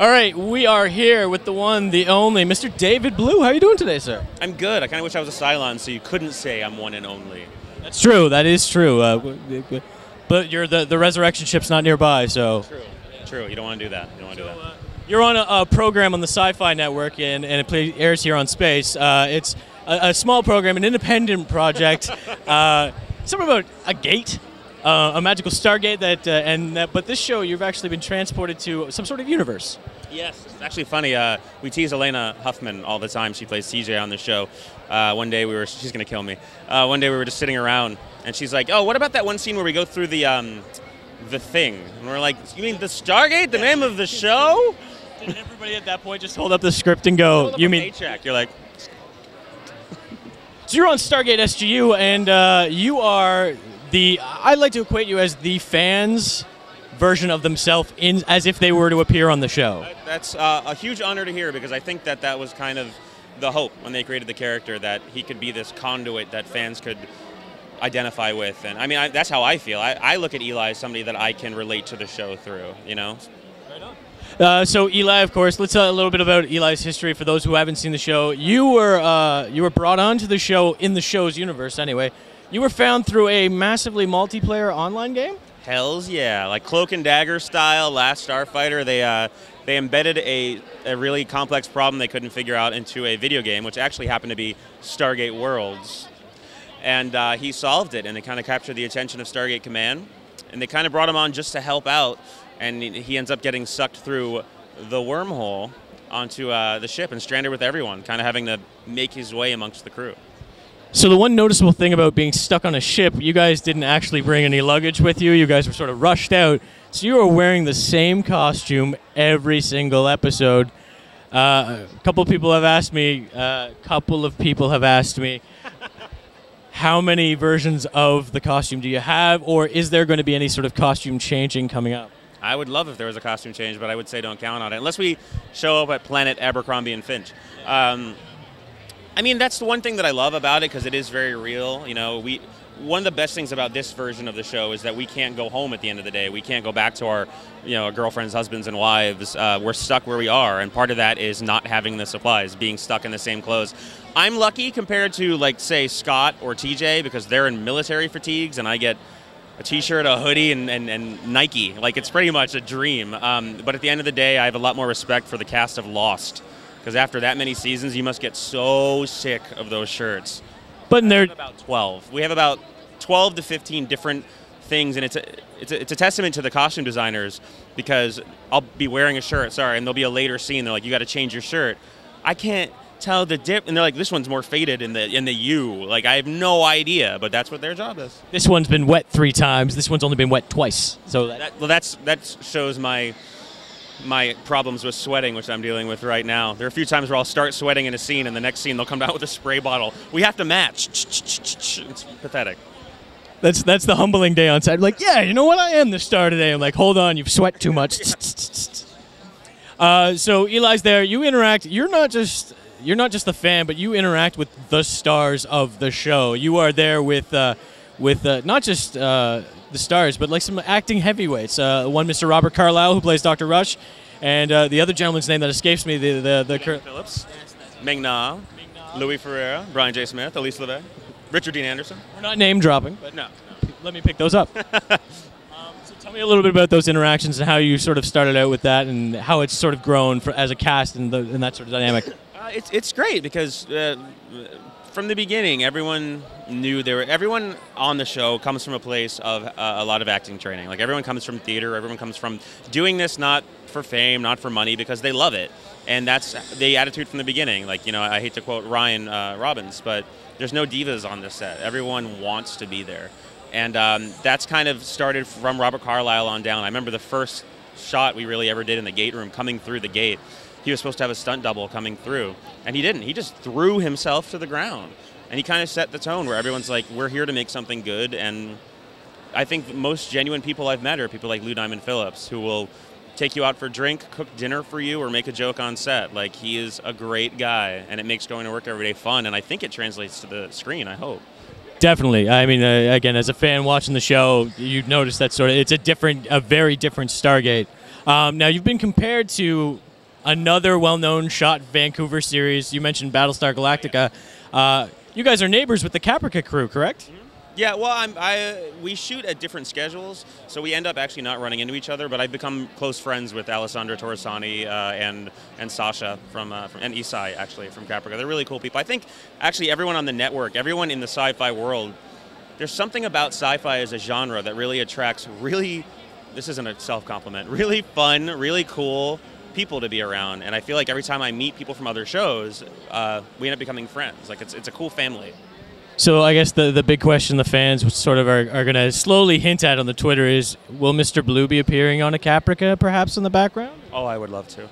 All right, we are here with the one, the only, Mr. David Blue. How are you doing today, sir? I'm good. I kind of wish I was a Cylon so you couldn't say I'm one and only. That's true. That is true. But the resurrection ship's not nearby, so. True. True. You don't want to do that. You don't want to do that. You're on a program on the Sci-Fi Network, and it airs here on Space. It's a small program, an independent project. Something about a gate, a magical Stargate but this show you've actually been transported to some sort of universe. Yes, it's actually funny. We tease Elena Huffman all the time. She plays CJ on the show. One day she's gonna kill me. One day we were just sitting around, and she's like, "Oh, what about that one scene where we go through the thing?" And we're like, "You mean the Stargate? The name of the show?" Did everybody at that point just hold up the script and go, "You mean?" Paycheck. You're like. So you're on Stargate SGU, and you are I like to equate you as the fans' version of themselves, as if they were to appear on the show. That's a huge honor to hear, because I think that was kind of the hope when they created the character, that he could be this conduit that fans could identify with. And I mean, that's how I feel. I look at Eli as somebody that I can relate to the show through, you know? So Eli, of course, let's tell a little bit about Eli's history for those who haven't seen the show. You were brought onto the show in the show's universe anyway. You were found through a massively multiplayer online game? Hells yeah, like Cloak and Dagger style, Last Starfighter. They embedded a really complex problem they couldn't figure out into a video game, which actually happened to be Stargate Worlds. And he solved it, and it kind of captured the attention of Stargate Command. And they kind of brought him on just to help out. And he ends up getting sucked through the wormhole onto the ship and stranded with everyone, kind of having to make his way amongst the crew. So the one noticeable thing about being stuck on a ship, you guys didn't actually bring any luggage with you. You guys were sort of rushed out. So you were wearing the same costume every single episode. A couple of people have asked me, how many versions of the costume do you have, or is there going to be any sort of costume changing coming up? I would love if there was a costume change, but I would say don't count on it, unless we show up at Planet Abercrombie and Finch. I mean, that's the one thing that I love about it, because it is very real. You know, one of the best things about this version of the show is that we can't go home at the end of the day. We can't go back to our, girlfriends, husbands, and wives. We're stuck where we are, and part of that is not having the supplies, being stuck in the same clothes. I'm lucky compared to, like, say, Scott or TJ, because they're in military fatigues, and I get a t-shirt, a hoodie, and Nike. Like, it's pretty much a dream. But at the end of the day, I have a lot more respect for the cast of Lost, because after that many seasons, you must get so sick of those shirts. But they're about 12. We have about 12 to 15 different things, and it's a testament to the costume designers, because I'll be wearing a shirt, and there'll be a later scene. They're like, "You got to change your shirt." I can't tell the dip, and they're like, "This one's more faded in the U." Like, I have no idea, but that's what their job is. This one's been wet 3 times. This one's only been wet twice. So that shows my problems with sweating, which I'm dealing with right now. There are a few times where I'll start sweating in a scene, and the next scene they'll come down with a spray bottle. We have to match. It's pathetic. That's the humbling day on set. Like, yeah, you know what? I am the star today. I'm like, hold on, you've sweat too much. So Eli's there. You interact. You're not just the fan, but you interact with the stars of the show. You are there with not just the stars, but like some acting heavyweights. One, Mr. Robert Carlyle, who plays Dr. Rush, and the other gentleman's name that escapes me. Phillips, Ming Na, Louis Ferreira, Brian J. Smith, Elise Levesque, Richard Dean Anderson. We're not name dropping, but no. Let me pick those up. So tell me a little bit about those interactions and how you sort of started out with that, and how it's sort of grown as a cast and that sort of dynamic. It's great, because from the beginning, everyone knew everyone on the show comes from a place of a lot of acting training. Like, everyone comes from theater. Everyone comes from doing this not for fame, not for money, because they love it. And that's the attitude from the beginning. Like, I hate to quote Ryan Robbins, but there's no divas on this set. Everyone wants to be there. And that's kind of started from Robert Carlyle on down. I remember the first shot we really ever did in the gate room, coming through the gate. He was supposed to have a stunt double coming through, and he didn't. He just threw himself to the ground, and he kind of set the tone where everyone's like, we're here to make something good. And I think the most genuine people I've met are people like Lou Diamond Phillips, who will take you out for a drink, cook dinner for you, or make a joke on set. Like, he is a great guy, and it makes going to work every day fun, and I think it translates to the screen, I hope. Definitely. I mean, again, as a fan watching the show, you'd notice that it's a very different Stargate. Now, you've been compared to another well-known shot Vancouver series. You mentioned Battlestar Galactica. You guys are neighbors with the Caprica crew, correct? Yeah, well, we shoot at different schedules, so we end up actually not running into each other. But I've become close friends with Alessandra Torresani and Sasha and Isai actually from Caprica. They're really cool people. I think actually everyone on the network, everyone in the sci-fi world, there's something about sci-fi as a genre that really attracts this isn't a self-compliment, really fun, really cool people to be around. And I feel like every time I meet people from other shows, we end up becoming friends. Like it's a cool family. So I guess the big question the fans sort of are going to slowly hint at on the Twitter is, will Mr. Blue be appearing on a Caprica perhaps in the background? Oh, I would love to.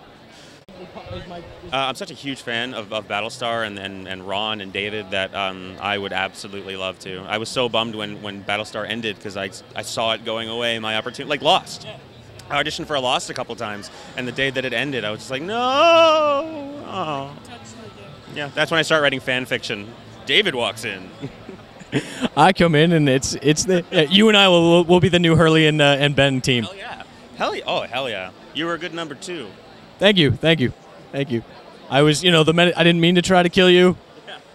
I'm such a huge fan of Battlestar and Ron and David that I would absolutely love to. I was so bummed when Battlestar ended because I saw it going away, my opportunity, like Lost. I auditioned for Lost a couple times, and the day that it ended, I was just like, no! Oh. Yeah, that's when I start writing fan fiction. David walks in. I come in and it's you and I will be the new Hurley and Ben team. Hell yeah! Hell yeah! You were a good number 2. Thank you. I was, I didn't mean to try to kill you,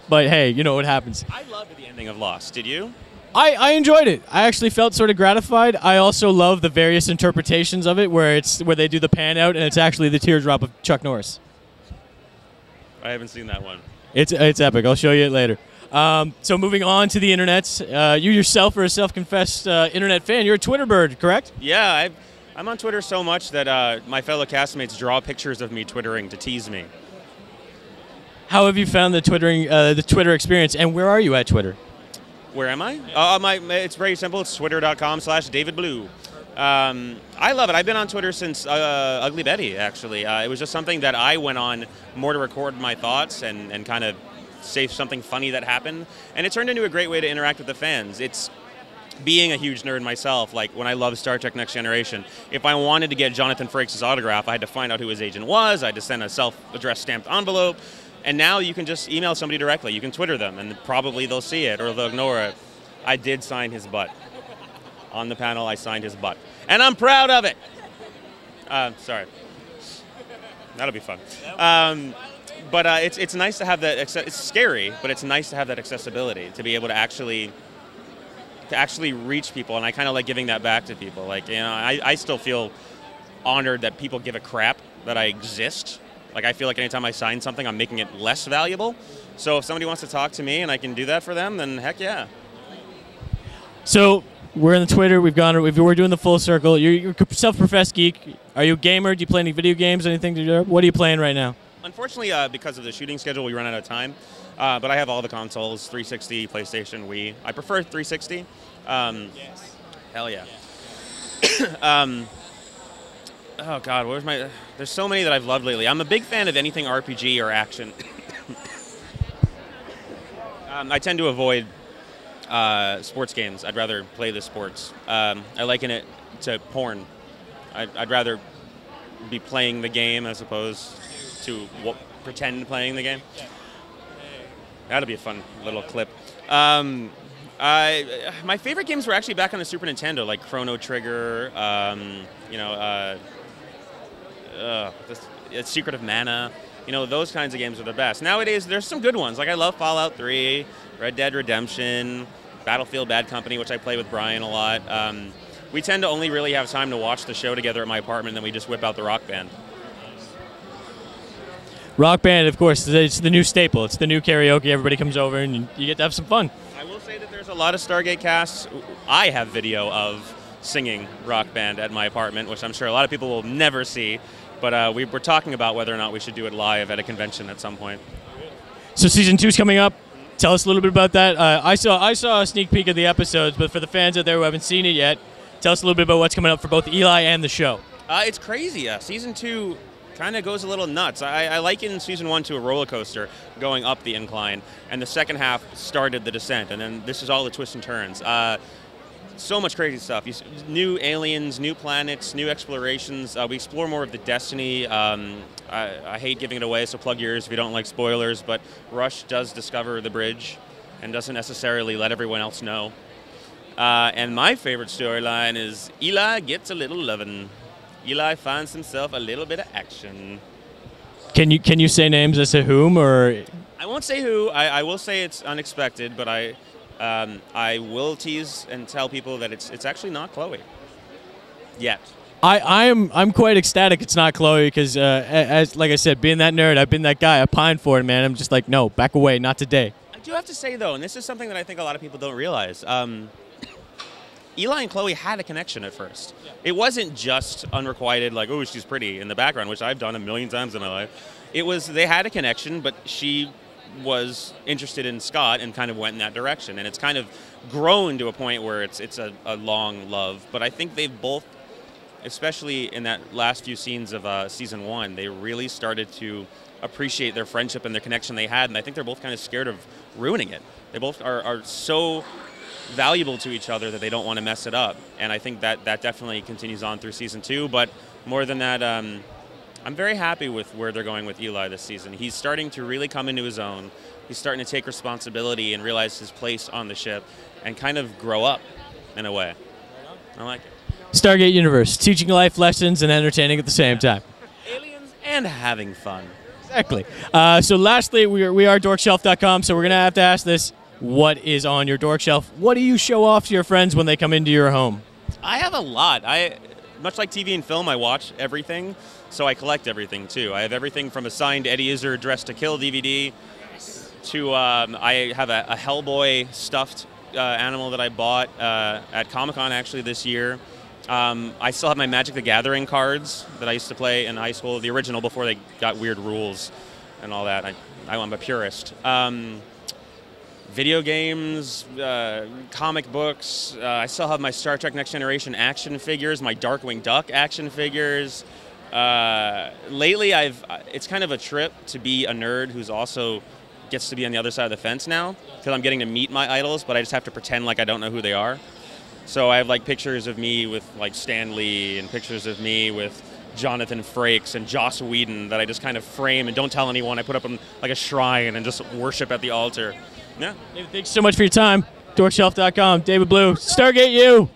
but hey, what happens. I loved the ending of Lost. Did you? I enjoyed it. I actually felt sort of gratified. I also love the various interpretations of it, where they do the pan out and it's actually the teardrop of Chuck Norris. I haven't seen that one. It's epic. I'll show you it later. So moving on to the internets, you yourself are a self-confessed internet fan. You're a Twitter bird, correct? Yeah, I'm on Twitter so much that my fellow castmates draw pictures of me twittering to tease me. How have you found the Twitter experience, and where are you at Twitter? Where am I? It's very simple. It's twitter.com/DavidBlue. I love it. I've been on Twitter since Ugly Betty, actually. It was just something that I went on more to record my thoughts and kind of say something funny that happened. And it turned into a great way to interact with the fans. It's being a huge nerd myself, like when I love Star Trek Next Generation, if I wanted to get Jonathan Frakes' autograph, I had to find out who his agent was. I had to send a self-addressed stamped envelope. And now you can just email somebody directly. You can Twitter them, and probably they'll see it or they'll ignore it. I did sign his butt. On the panel, I signed his butt. And I'm proud of it. Sorry. That'll be fun. But it's nice to have that. It's scary, but it's nice to have that accessibility, to be able to actually reach people. And I kind of like giving that back to people. Like, I still feel honored that people give a crap that I exist. Like, I feel like anytime I sign something, I'm making it less valuable. So if somebody wants to talk to me and I can do that for them, then heck yeah. So we're in the Twitter. We're doing the full circle. You're a self-professed geek. Are you a gamer? Do you play any video games? Anything to do? What are you playing right now? Unfortunately, because of the shooting schedule, we run out of time. But I have all the consoles: 360, PlayStation, Wii. I prefer 360. Yes. Hell yeah. Oh God, where's my? There's so many that I've loved lately. I'm a big fan of anything RPG or action. I tend to avoid sports games. I'd rather play the sports. I liken it to porn. I'd rather be playing the game as opposed to pretend playing the game. That'll be a fun little clip. My favorite games were actually back on the Super Nintendo, like Chrono Trigger. Secret of Mana. Those kinds of games are the best. Nowadays, there's some good ones. Like I love Fallout 3, Red Dead Redemption, Battlefield Bad Company, which I play with Brian a lot. We tend to only really have time to watch the show together at my apartment, and then we just whip out the Rock Band. Rock Band, of course, it's the new staple. It's the new karaoke. Everybody comes over, and you get to have some fun. I will say that there's a lot of Stargate casts. I have video of singing Rock Band at my apartment, which I'm sure a lot of people will never see. But we're talking about whether or not we should do it live at a convention at some point. So season 2 is coming up. Tell us a little bit about that. I saw a sneak peek of the episodes, but for the fans out there who haven't seen it yet, tell us a little bit about what's coming up for both Eli and the show. It's crazy. Season 2 kind of goes a little nuts. I liken season 1 to a roller coaster going up the incline, and the second half started the descent, and then this is all the twists and turns. So much crazy stuff. New aliens, new planets, new explorations. We explore more of the Destiny. I hate giving it away, so plug your ears if you don't like spoilers, but Rush does discover the bridge and doesn't necessarily let everyone else know. And my favorite storyline is Eli gets a little lovin'. Eli finds himself a little bit of action. Can you say names as to whom, or? I won't say who. I will say it's unexpected, but I will tease and tell people that it's actually not Chloe. Yet. I'm quite ecstatic it's not Chloe because, as like I said, being that nerd, I've been that guy. I pine for it, man. I'm just like, no, back away, not today. I do have to say, though, and this is something that I think a lot of people don't realize, Eli and Chloe had a connection at first. Yeah. It wasn't just unrequited, like, oh, she's pretty in the background, which I've done a million times in my life. It was, they had a connection, but she was interested in Scott and kind of went in that direction. And it's kind of grown to a point where it's a long love. But I think they've both, especially in that last few scenes of season 1, they really started to appreciate their friendship and their connection they had. And I think they're both kind of scared of ruining it. They both are so valuable to each other that they don't want to mess it up. And I think that definitely continues on through season 2. But more than that, I'm very happy with where they're going with Eli this season. He's starting to really come into his own. He's starting to take responsibility and realize his place on the ship and kind of grow up in a way. I like it. Stargate Universe, teaching life lessons and entertaining at the same time. Aliens and having fun. Exactly. So lastly, we are dorkshelf.com, so we're going to have to ask this. What is on your dork shelf? What do you show off to your friends when they come into your home? I have a lot. Much like TV and film, I watch everything, so I collect everything too. I have everything from a signed Eddie Izzard Dress to Kill DVD to I have a Hellboy stuffed animal that I bought at Comic-Con actually this year. I still have my Magic the Gathering cards that I used to play in high school, the original before they got weird rules and all that. I'm a purist. Video games, comic books. I still have my Star Trek Next Generation action figures, my Darkwing Duck action figures. Lately, it's kind of a trip to be a nerd who's also gets to be on the other side of the fence now, because I'm getting to meet my idols, but I just have to pretend like I don't know who they are. So I have like pictures of me with like Stan Lee and pictures of me with Jonathan Frakes and Joss Whedon that I just kind of frame and don't tell anyone. I put up on like a shrine and just worship at the altar. Yeah. David, thanks so much for your time. Dorkshelf.com. David Blue, Stargate U.